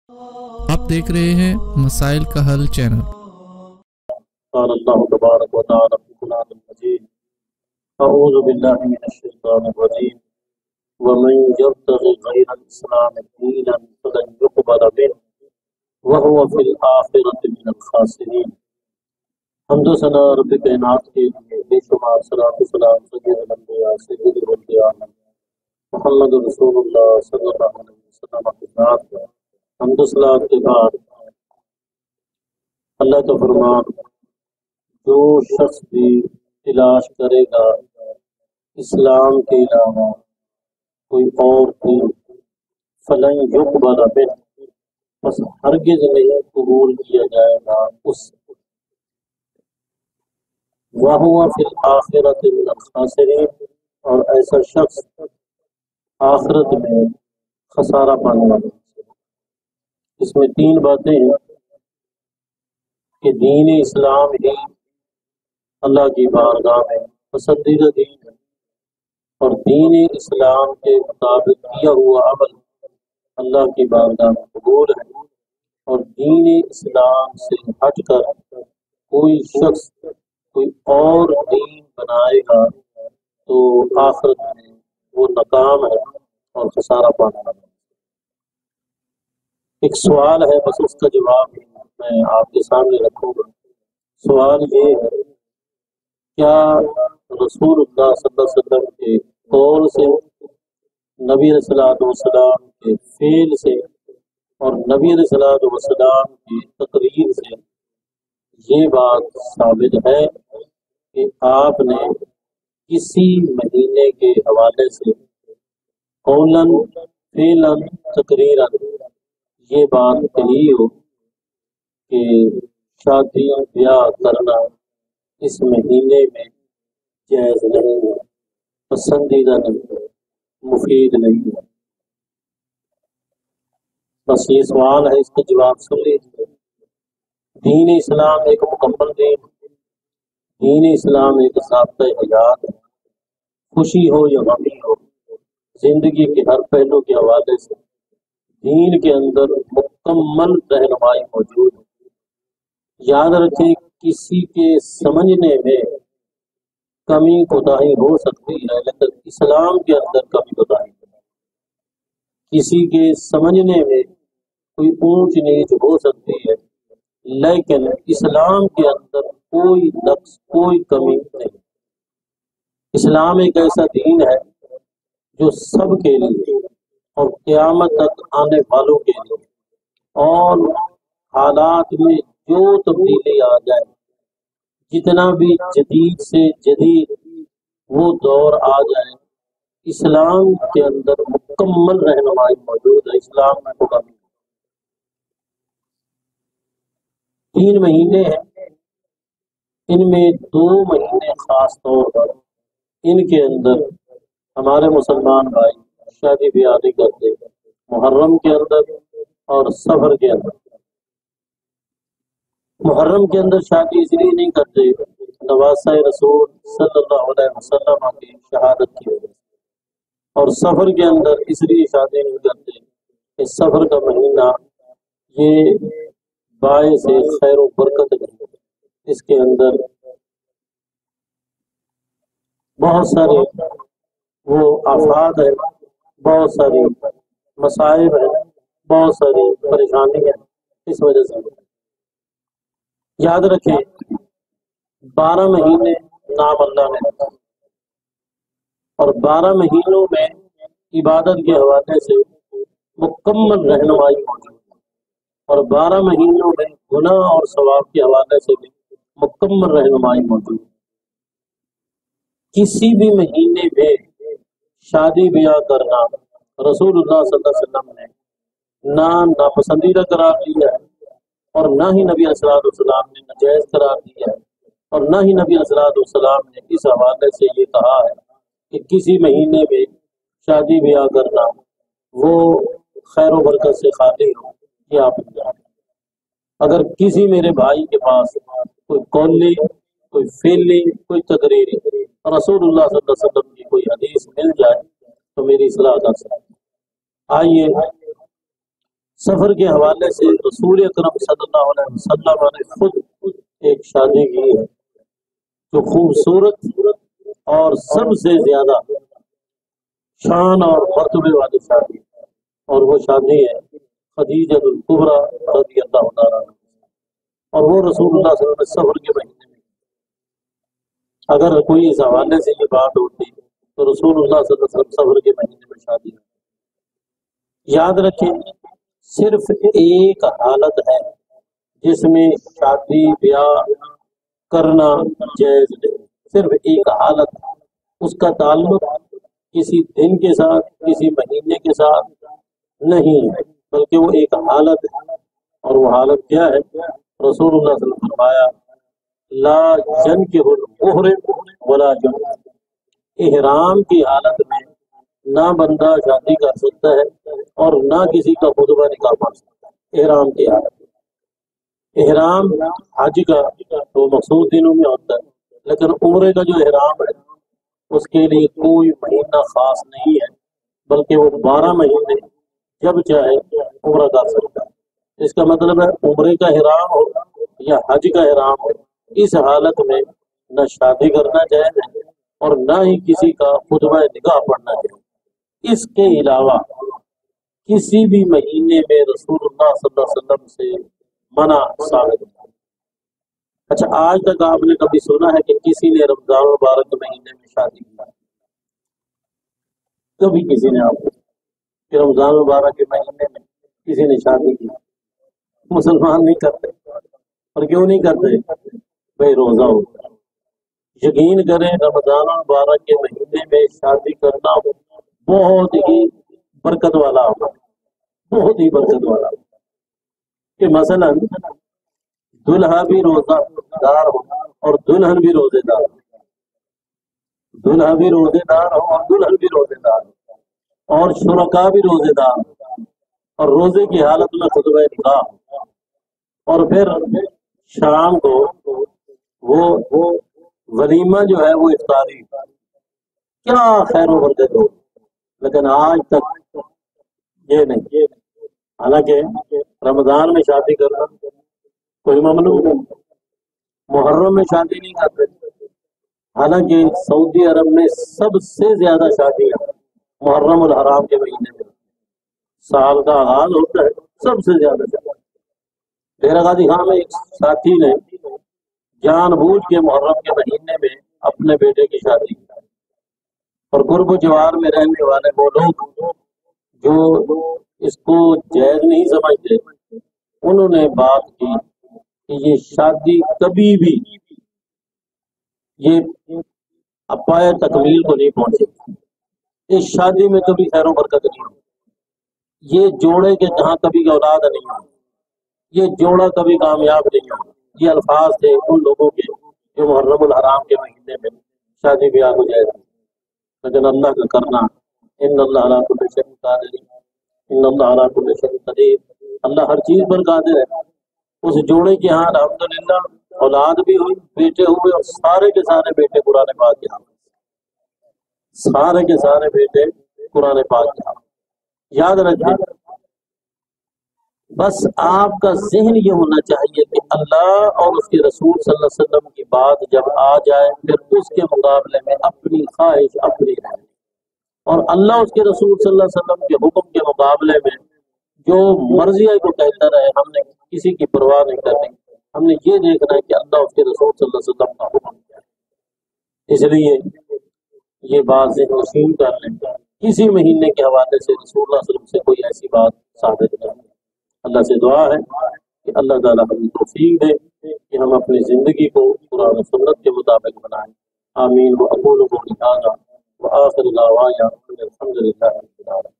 آپ دیکھ رہے ہیں مسائل کا حل چینل۔ قال اللہ تبارک و تعالی فی القرآن المجید اعوذ باللہ من الشیطان الرجیم ومن یبتغ غیر الاسلام دینا فلن يقبل منه وهو فی الآخرۃ من الخاسرین۔ حمد و ثنا رب کائنات کے لیے بے شمار صلاۃ و سلام سید الانبیاء سید الاولیاء محمد رسول اللہ صلی اللہ علیہ وسلم کے ساتھ حمد و صلاۃ کے بعد اللہ کا فرمان، جو شخص بھی تلاش کرے گا اسلام کے علاوہ کوئی اور دین فلن یقبل منہ، بس ہرگز نہیں قبول کیا جائے گا اس سے، وَهُوَ فِي الْآخِرَةِ مِنَ الْخَاسِرِينَ، اور ایسا شخص آخرت میں خسارہ پانے والا ہے۔ اس میں تین باتیں ہیں کہ دین اسلام ہی اللہ کی بارگاہ میں پسندیدہ دین ہے، اور دین اسلام کے مطابق کیا ہوا عمل اللہ کی بارگاہ میں قبول ہے، اور دین اسلام سے ہٹ کر کوئی شخص کوئی اور دین بنائے گا تو آخرت میں وہ ناکام ہے اور خسارہ پانے والا ہے۔ ایک سوال ہے، بس اس کا جواب میں آپ کے سامنے رکھوں گا۔ سوال یہ ہے، کیا رسول اللہ صلی اللہ علیہ وسلم کے قول سے، نبی علیہ الصلوۃ والسلام کے فعل سے، اور نبی علیہ الصلوۃ والسلام کی تقریر سے یہ بات ثابت ہے کہ آپ نے کسی مہینے کے حوالے سے قولاً فعلاً تقریراً یہ بات کہی ہو کہ شادی بیاہ کرنا اس مہینے میں جائز نہیں ہے، پسندیدہ نہیں ہے، مفید نہیں ہے؟ بس یہ سوال ہے، اس کا جواب سن لیجیے۔ دین اسلام ایک مکمل دین اسلام ایک ضابطۂ حیات ہے۔ خوشی ہو یا غمی ہو، زندگی کے ہر پہلو کے حوالے سے دین کے اندر مکمل رہنمائی موجود ہے۔ یاد رکھیں، کسی کے سمجھنے میں کمی کوتاہی ہو سکتی ہے، لیکن اسلام کے اندر کمی کوتاہی نہیں۔ کسی کے سمجھنے میں کوئی اونچ نیچ ہو سکتی ہے، لیکن اسلام کے اندر کوئی نقص، کوئی کمی نہیں۔ اسلام ایک ایسا دین ہے جو سب کے لیے اور قیامت تک آنے والوں کے لیے، اور حالات میں جو تبدیلی آ جائے، جتنا بھی جدید سے جدید وہ دور آ جائے، اسلام کے اندر مکمل رہنمائی موجود ہے۔ اسلام میں ہوگا 3 مہینے ہیں، ان میں 2 مہینے خاص طور پر ان کے اندر ہمارے مسلمان بھائی شادی بیاہ نہیں کرتے، محرم کے اندر اور سفر کے اندر۔ محرم کے اندر شادی اس لیے نہیں کرتے، نواسہ رسول صلی اللہ علیہ وسلم کی شہادت کی وجہ سے، اور سفر کے اندر اس لیے شادی نہیں کرتے کہ سفر کا مہینہ یہ باعث خیر و برکت نہیں ہے، اس کے اندر بہت سارے وہ آفات ہیں، بہت ساری مصائب ہیں، بہت ساری پریشانی ہیں، اس وجہ سے یاد رکھیں 12 مہینے نام اللہ نے رکھا، اور 12 مہینوں میں عبادت کے حوالے سے مکمل رہنمائی موجود ہے، اور 12 مہینوں میں گناہ اور ثواب کے حوالے سے بھی مکمل رہنمائی موجود ہے۔ کسی بھی مہینے میں شادی بیاہ کرنا رسول اللہ صلی اللہ علیہ وسلم نے نہ ناپسندیدہ قرار دیا ہے، اور نہ ہی نبی علیہ الصلوۃ والسلام نے ناجائز قرار دیا ہے، اور نہ ہی نبی علیہ الصلوۃ والسلام نے اس حوالے سے یہ کہا ہے کہ کسی مہینے میں شادی بیاہ کرنا وہ خیر و برکت سے خالی ہو۔ یہ آپ جانیں، اگر کسی میرے بھائی کے پاس کوئی قولی، کوئی فعلی، کوئی تقریری رسول اللہ صلی اللہ علیہ وسلم کی کوئی حدیث مل جائے تو میری اصلاح کر سکتے۔ آئیے سفر کے حوالے سے رسول اکرم صلی اللہ علیہ وسلم نے خود ایک شادی کی ہے جو خوبصورت اور سب سے زیادہ شان اور مرتبے والی شادی، اور وہ شادی ہے خدیجہ الکبریٰ رضی اللہ تعالیٰ عنہ، اور وہ رسول اللہ صلی اللہ علیہ وسلم سفر کے مہینے میں۔ اگر کوئی اس حوالے سے یہ بات ہوتی تو رسول اللہ صلی اللہ علیہ وسلم سفر کے مہینے میں شادی ہوتی۔ یاد رکھیں، صرف ایک حالت ہے جس میں شادی بیاہ کرنا جائز نہیں، صرف ایک حالت ہے، اس کا تعلق کسی دن کے ساتھ کسی مہینے کے ساتھ نہیں ہے، بلکہ وہ ایک حالت ہے، اور وہ حالت کیا ہے؟ رسول اللہ صلی اللہ علیہ وسلم نے فرمایا لا ينكح المحرم ولا جنب، احرام کی حالت میں نہ بندہ شادی کر سکتا ہے اور نہ کسی کا خطبہ نکاح پڑھ سکتا ہے احرام کی حالت میں۔ احرام حج کا تو مخصوص دنوں میں ہوتا ہے، لیکن عمرے کا جو احرام ہے اس کے لیے کوئی مہینہ خاص نہیں ہے، بلکہ وہ 12 مہینے جب چاہے عمرہ کر سکتا ہے۔ اس کا مطلب ہے عمرے کا احرام ہو یا حج کا احرام ہو، اس حالت میں نہ شادی کرنا جائز ہے اور نہ ہی کسی کا خطبہ نکاح پڑھنا چاہیے۔ اس کے علاوہ کسی بھی مہینے میں رسول اللہ صلی اللہ علیہ وسلم سے منع ثابت ہے۔ اچھا، آج تک آپ نے کبھی سنا ہے کہ کسی نے رمضان المبارک کے مہینے میں شادی کیا؟ کبھی کسی نے آپ کو کہ رمضان المبارک کے مہینے میں کسی نے شادی کی؟ مسلمان نہیں کرتے، اور کیوں نہیں کرتے؟ بھائی روزہ ہوتا ہے۔ یقین کریں رمضان المبارک کے مہینے میں شادی کرنا بہت ہی برکت والا ہوگا، بہت ہی برکت والا ہوگا، کہ مثلا دلہا بھی روزہ دار ہو اور دلہن بھی روزے دار ہو، دلہا بھی روزے دار ہو اور دلہن بھی روزے دار ہو، اور شرکا بھی روزے دار ہو، اور روزے کی حالت میں خطبہ نکاح ہو، اور پھر شام کو وہ ولیمہ جو ہے وہ افطاری، کیا خیر و برکت ہو۔ لیکن آج تک یہ نہیں، حالانکہ رمضان میں شادی کرنا کوئی ممنوع نہیں، محرم میں شادی نہیں کرتے، حالانکہ سعودی عرب میں سب سے زیادہ شادیاں محرم الحرام کے مہینے میں، سال کا آغاز ہوتا ہے سب سے زیادہ شادی۔ ڈیرہ غازی خان میں ایک ساتھی نے جان بوجھ کے محرم کے مہینے میں اپنے بیٹے کی شادی کی، اور قرب و جوار میں رہنے والے وہ لوگ جو اس کو جائز نہیں سمجھتے، انہوں نے بات کی کہ یہ شادی کبھی بھی یہ اپائے تکمیل کو نہیں پہنچے، اس شادی میں کبھی خیر و برکت نہیں ہوگی، یہ جوڑے کے جہاں کبھی اولاد نہیں ہوگی، یہ جوڑا کبھی کامیاب نہیں ہوگا۔ یہ الفاظ تھے ان لوگوں کے جو محرم الحرام کے مہینے میں شادی بیاہ ہو جائے گا، لیکن اللہ کا کرنا ان اللہ علی کل شیء قادر، ان اللہ علی کل شیء قدیر، اللہ ہر چیز پر قادر ہے۔ اس جوڑے کے ہاں الحمدللہ اولاد بھی ہوئی، بیٹے ہوئے، اور سارے کے سارے بیٹے قرآن پاک کے حافظ، سارے کے سارے بیٹے قرآن پاک کے حافظ۔ یاد رکھیں، بس آپ کا ذہن یہ ہونا چاہیے کہ اللہ اور اس کے رسول صلی اللہ علیہ وسلم کی بات جب آ جائے پھر اس کے مقابلے میں اپنی خواہش اپنی رہے، اور اللہ اس کے رسول صلی اللہ علیہ وسلم کے حکم کے مقابلے میں جو مرضی ہے کو کہتا رہے، ہم نے کسی کی پرواہ نہیں کرنی، ہم نے یہ دیکھنا ہے کہ اللہ اس کے رسول صلی اللہ علیہ وسلم کا حکم کیا ہے۔ اس لیے یہ بات ذہن نشین کر لیں، کسی مہینے کے حوالے سے رسول اللہ صلی اللہ علیہ وسلم سے کوئی ایسی بات ثابت نہیں ہے۔ اللہ سے دعا ہے کہ اللہ تعالیٰ ہمیں توفیق دے کہ ہم اپنی زندگی کو قرآن و سنت کے مطابق بنائیں۔ آمین۔ وأقول قولي هذا وآخر دعوانا الحمد لله رب العالمين۔